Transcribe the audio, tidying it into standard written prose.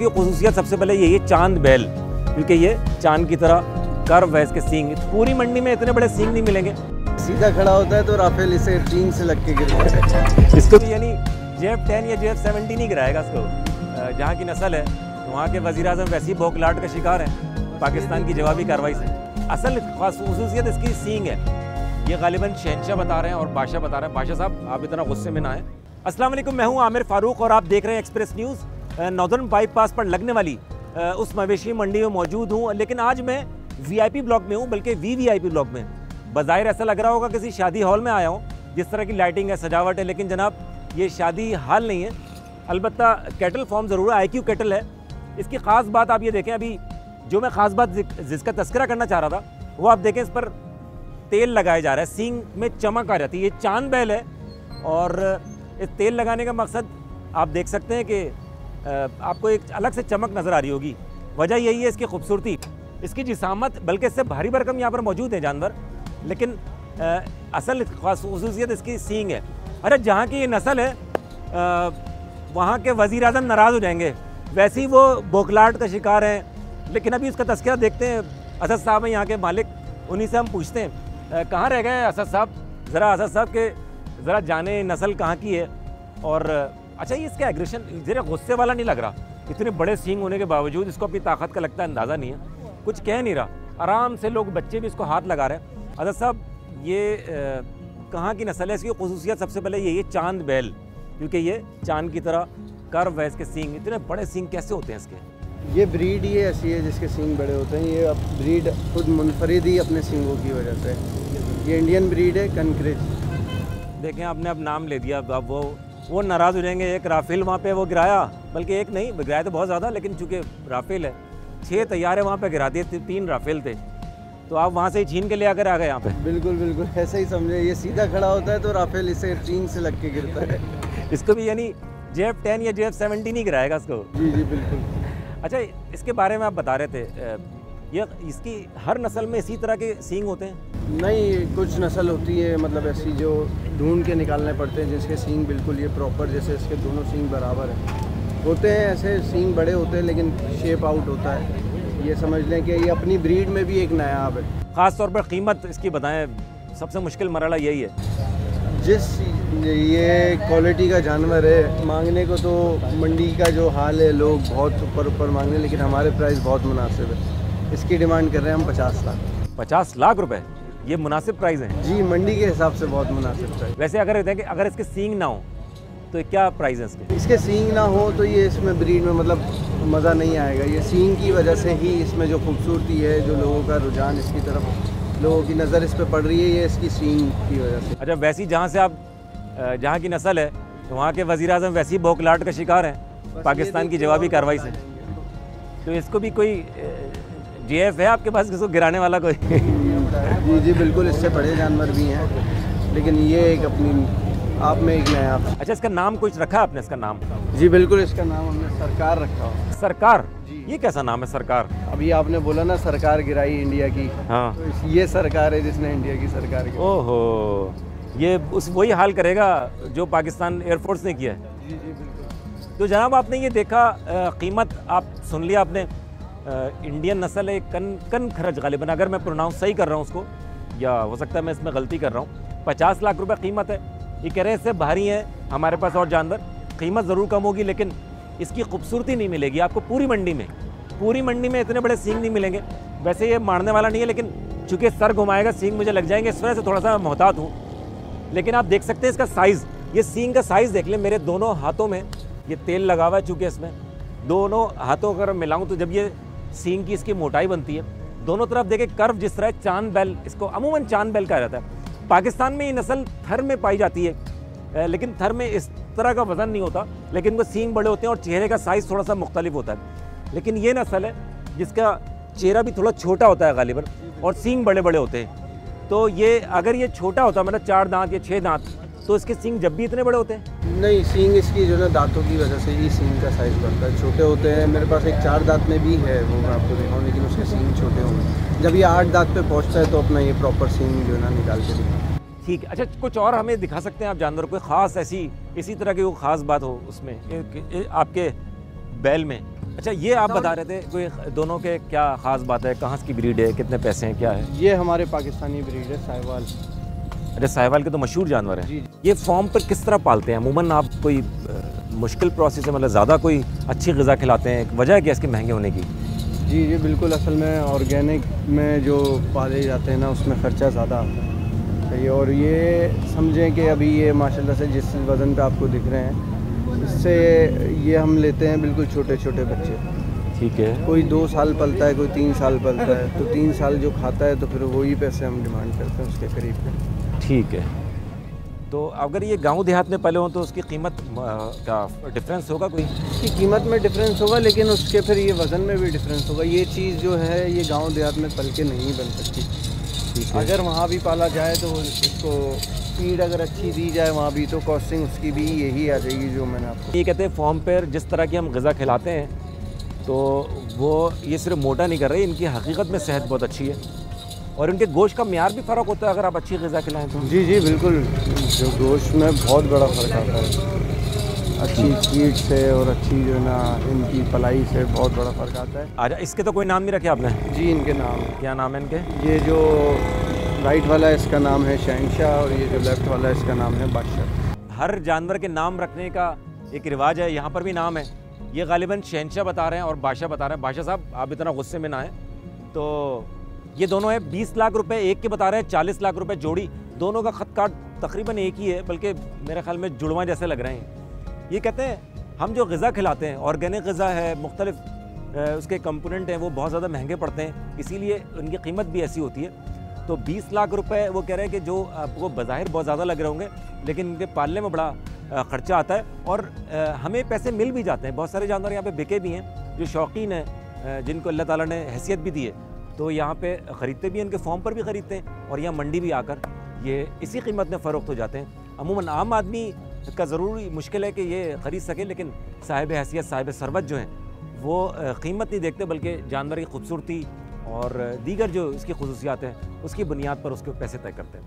इसकी खुसूसियत सबसे पहले यही है चांद बैल, क्योंकि ये चांद की तरह कर्व है इसके सींग। पूरी मंडी में इतने बड़े सींग नहीं मिलेंगे। सीधा खड़ा होता है तो राफेल इसे सींग से लग के गिरता है। इसको भी यानी JF-10 या JF-17 नहीं गिराएगा इसको। जहाँ की नस्ल है वहाँ के वज़ीर-ए-आज़म वैसी भोखलाट का शिकार है पाकिस्तान की जवाबी कार्रवाई से। असल खुसूसियत इसकी सींग है। ये गालिबन शहंशाह बता रहे हैं और बादशाह बता रहे हैं। बादशाह साहब आप इतना गुस्से में ना आए। अस्सलाम वालेकुम, मैं हूँ आमिर फारूक और आप देख रहे हैं एक्सप्रेस न्यूज़। नॉर्दर्न बाईपास पर लगने वाली उस मवेशी मंडी में मौजूद हूँ, लेकिन आज मैं VIP ब्लॉक में हूँ, बल्कि VVIP ब्लॉक में। बज़ाहिर ऐसा लग रहा होगा किसी शादी हॉल में आया हूँ, जिस तरह की लाइटिंग है, सजावट है, लेकिन जनाब ये शादी हॉल नहीं है। अलबत्ता कैटल फार्म ज़रूर है, IQ कैटल है। इसकी ख़ास बात आप ये देखें, अभी जो मैं ख़ास बात जिसका तस्करा करना चाह रहा था वो आप देखें, इस पर तेल लगाया जा रहा है, सींग में चमक आ जाती है। ये चांद बैल है और इस तेल लगाने का मकसद आप देख सकते हैं कि आपको एक अलग से चमक नज़र आ रही होगी। वजह यही है इसकी खूबसूरती, इसकी जिसामत, बल्कि इससे भारी भरकम यहाँ पर मौजूद है जानवर, लेकिन असल खुसूसियत इसकी सींग है। अरे जहाँ की ये नस्ल है वहाँ के वज़ीर-ए-आज़म नाराज़ हो जाएंगे, वैसे ही वो बोखलाहट का शिकार हैं। लेकिन अभी उसका तस्करा देखते हैं। असद साहब हैं यहाँ के मालिक, उन्हीं से हम पूछते हैं कहाँ रह गए असद साहब, ज़रा असद साहब के ज़रा जाने नस्ल कहाँ की है। और अच्छा, ये इसका एग्रेशन ज़रा गुस्से वाला नहीं लग रहा, इतने बड़े सींग होने के बावजूद इसको अपनी ताकत का लगता है अंदाज़ा नहीं है, कुछ कह नहीं रहा, आराम से लोग बच्चे भी इसको हाथ लगा रहे हैं। असद साहब ये कहाँ की नस्ल है? इसकी खुसूसियत सबसे पहले यही है चांद बैल, क्योंकि ये चांद की तरह कर्व है इसके सींग। इतने बड़े सींग कैसे होते हैं इसके? ये ब्रीड ही ऐसी है जिसके सींग बड़े होते हैं। ये अब ब्रीड खुद मुनफरिद ही अपने सींगों की वजह से। ये इंडियन ब्रीड है, कनक्रेज। देखें आपने अब नाम ले दिया, अब वो नाराज़ हो जाएंगे। एक राफेल वहाँ पे वो गिराया, बल्कि एक नहीं गिराया तो बहुत ज़्यादा, लेकिन चूँकि राफेल है 6 तैयारे वहाँ पे गिरा दिए, 3 राफेल थे, तो आप वहाँ से ही छीन के ले आकर आ गए यहाँ पे। बिल्कुल बिल्कुल ऐसा ही समझे। ये सीधा खड़ा होता है तो राफेल इसे सींग से लग के गिरता है। इसको भी यानी JF-10 या JF-17 नहीं गिराएगा इसको। जी जी बिल्कुल। अच्छा, इसके बारे में आप बता रहे थे, ये इसकी हर नस्ल में इसी तरह के सींग होते हैं? नहीं, कुछ नस्ल होती है मतलब ऐसी जो ढूंढ के निकालने पड़ते हैं, जिसके सींग बिल्कुल ये प्रॉपर, जैसे इसके दोनों सींग बराबर हैं होते हैं। ऐसे सींग बड़े होते हैं लेकिन शेप आउट होता है। ये समझ लें कि ये अपनी ब्रीड में भी एक नायाब है। ख़ास तौर पर कीमत इसकी बताएं, सबसे मुश्किल मरहला यही है। जिस ये क्वालिटी का जानवर है, मांगने को तो मंडी का जो हाल है, लोग बहुत ऊपर मांगने, लेकिन हमारे प्राइस बहुत मुनासिब है। इसकी डिमांड कर रहे हैं हम 50 लाख। 50 लाख रुपए? ये मुनासिब प्राइस है? जी, मंडी के हिसाब से बहुत मुनासिब प्राइस। वैसे अगर देखें, अगर इसके सींग ना हो तो क्या प्राइस है इसके? इसके सींग ना हो तो ये इसमें ब्रीड में मतलब मज़ा नहीं आएगा। ये सींग की वजह से ही इसमें जो खूबसूरती है, जो लोगों का रुझान इसकी तरफ, लोगों की नज़र इस पर पड़ रही है, ये इसकी सींग की वजह से। अच्छा, वैसी जहाँ से आप जहाँ की नस्ल है तो वहाँ के वज़ीर-ए-आज़म वैसी भोखलाहट का शिकार हैं पाकिस्तान की जवाबी कार्रवाई से, तो इसको भी कोई JF है आपके पास, इसको गिराने वाला कोई? जी जी बिल्कुल, इससे बड़े जानवर भी हैं, लेकिन ये एक अपनी आप में एक नया। अच्छा, इसका नाम कुछ रखा है आपने? इसका नाम? जी बिल्कुल, इसका नाम हमने सरकार रखा हो। सरकार? ये कैसा नाम है सरकार? अभी आपने बोला ना सरकार गिराई इंडिया की, हाँ, तो ये सरकार है जिसने इंडिया की सरकार गिराई। ओहो, ये उस वही हाल करेगा जो पाकिस्तान एयरफोर्स ने किया है। जी जी बिल्कुल। तो जनाब आपने ये देखा, कीमत आप सुन लिया आपने। इंडियन नस्ल है, कन खरज गालिबन, अगर मैं प्रोनाउंस सही कर रहा हूँ उसको, या हो सकता है मैं इसमें गलती कर रहा हूँ। 50 लाख रुपए कीमत है। ये कह रहे हैं इससे भारी है हमारे पास और जानवर, कीमत ज़रूर कम होगी लेकिन इसकी खूबसूरती नहीं मिलेगी आपको पूरी मंडी में। पूरी मंडी में इतने बड़े सींग नहीं मिलेंगे। वैसे ये मारने वाला नहीं है, लेकिन चूँकि सर घुमाएगा सींग मुझे लग जाएंगे, इस वजह से थोड़ा सा मोहतात हूँ। लेकिन आप देख सकते हैं इसका साइज़, ये सींग का साइज़ देख लें। मेरे दोनों हाथों में ये तेल लगा हुआ है, चूँकि इसमें दोनों हाथों अगर मिलाऊँ तो जब ये सींग की इसकी मोटाई बनती है, दोनों तरफ देखें कर्व जिस तरह चांद बैल, इसको अमूमन चांद बैल कहा जाता है। पाकिस्तान में ये नस्ल थर में पाई जाती है, लेकिन थर में इस तरह का वज़न नहीं होता, लेकिन वो सींग बड़े होते हैं और चेहरे का साइज़ थोड़ा सा मुख्तलिफ होता है। लेकिन ये नस्ल है जिसका चेहरा भी थोड़ा छोटा होता है गालिबन, और सींग बड़े बड़े होते हैं। तो ये अगर ये छोटा होता, मतलब 4 दांत या 6 दांत, तो इसके सींग जब भी इतने बड़े होते हैं? नहीं, सींग इसकी जो ना दांतों की वजह से ही सींग का साइज़ बढ़ता है, छोटे होते हैं। मेरे पास एक 4 दांत में भी है, वो मैं आपको दिखाऊँ, लेकिन उसके सींग छोटे होंगे। जब ये 8 दांत पे पहुँचता है तो अपना ये प्रॉपर सींग जो है ना निकाल के दिखा। ठीक है। अच्छा, कुछ और हमें दिखा सकते हैं आप जानवर, कोई ख़ास ऐसी इसी तरह की कोई ख़ास बात हो उसमें आपके बैल में? अच्छा, ये आप बता रहे थे कोई दोनों के क्या ख़ास बात है, कहाँ की ब्रीड है, कितने पैसे हैं, क्या है? ये हमारे पाकिस्तानी ब्रीड है, साहिवाल। अरे साहिवाल के तो मशहूर जानवर हैं। जी। ये फॉर्म पर किस तरह पालते हैं अमूमन? आप कोई मुश्किल प्रोसेस है, मतलब ज़्यादा कोई अच्छी ग़िज़ा खिलाते हैं? वजह है क्या इसके महंगे होने की? जी जी बिल्कुल, असल में ऑर्गेनिक में जो पाले जाते हैं ना, उसमें ख़र्चा ज़्यादा आता है। सही, और ये समझें कि अभी ये माशाल्लाह से जिस वज़न पे आपको दिख रहे हैं, इससे ये हम लेते हैं बिल्कुल छोटे छोटे बच्चे। ठीक है। कोई 2 साल पलता है, कोई 3 साल पलता है, तो 3 साल जो खाता है तो फिर वही पैसे हम डिमांड करते हैं उसके करीब पे। ठीक है। तो अगर ये गांव देहात में पले हों तो उसकी कीमत का डिफरेंस होगा कोई? उसकी कीमत में डिफरेंस होगा, लेकिन उसके फिर ये वज़न में भी डिफरेंस होगा। ये चीज़ जो है ये गांव देहात में पल के नहीं बन सकती। ठीक है। अगर वहाँ भी पाला जाए तो इसको फीड अगर अच्छी दी जाए वहाँ भी, तो कॉस्टिंग उसकी भी यही आ जाएगी जो मैंने आपको। ये कहते हैं फॉर्म पर जिस तरह की हम ग़िज़ा खिलाते हैं तो वो ये सिर्फ मोटा नहीं कर रहे, इनकी हकीकत में सेहत बहुत अच्छी है और इनके गोश्त का म्यार भी फ़र्क होता है अगर आप अच्छी ग़िज़ा खिलाएं तो। जी जी बिल्कुल, जो गोश्त में बहुत बड़ा फ़र्क आता है। अच्छी फीड से और अच्छी जो है ना इनकी पलाई से बहुत बड़ा फ़र्क आता है। अच्छा, इसके तो कोई नाम नहीं रखे आपने? जी, इनके नाम है। क्या नाम है इनके? ये जो राइट वाला है इसका नाम है शहनशाह, और ये जो लेफ़्ट वाला है इसका नाम है बादशाह। हर जानवर के नाम रखने का एक रिवाज है, यहाँ पर भी नाम है। ये गालिबन शहनशाह बता रहे हैं और बादशाह बता रहे हैं। बादशाह साहब, आप इतना गुस्से में ना आए। तो ये दोनों है 20 लाख रुपए एक के बता रहे हैं, 40 लाख रुपए जोड़ी। दोनों का खत काट तकरीबन एक ही है, बल्कि मेरे ख्याल में जुड़वा जैसे लग रहे हैं। ये कहते हैं हम जो ग़िज़ा खिलाते हैं, ऑर्गेनिक ग़िज़ा है, मुख्तलिफ उसके कंपोनेंट हैं, वो बहुत ज़्यादा महंगे पड़ते हैं, इसीलिए उनकी कीमत भी ऐसी होती है। तो 20 लाख रुपए वो कह रहे हैं कि जो आपको बज़ाहिर बहुत ज़्यादा लग रहे होंगे, लेकिन इनके पालने में बड़ा ख़र्चा आता है और हमें पैसे मिल भी जाते हैं। बहुत सारे जानवर यहाँ पे बिके भी हैं जो शौकीन हैं, जिनको अल्लाह ताला ने हैसियत भी दी है, तो यहाँ पे ख़रीदते भी हैं, इनके फॉर्म पर भी ख़रीदते हैं और यहाँ मंडी भी आकर ये इसी कीमत में फ़रोख्त हो जाते हैं। अमूमन आम आदमी का ज़रूरी मुश्किल है कि ये ख़रीद सके, लेकिन साहिब हैसियत, साहिब सरवत जो हैं वो कीमत नहीं देखते, बल्कि जानवर की खूबसूरती और दीगर जो इसकी खसूसियात हैं उसकी बुनियाद पर उसके पैसे तय करते हैं।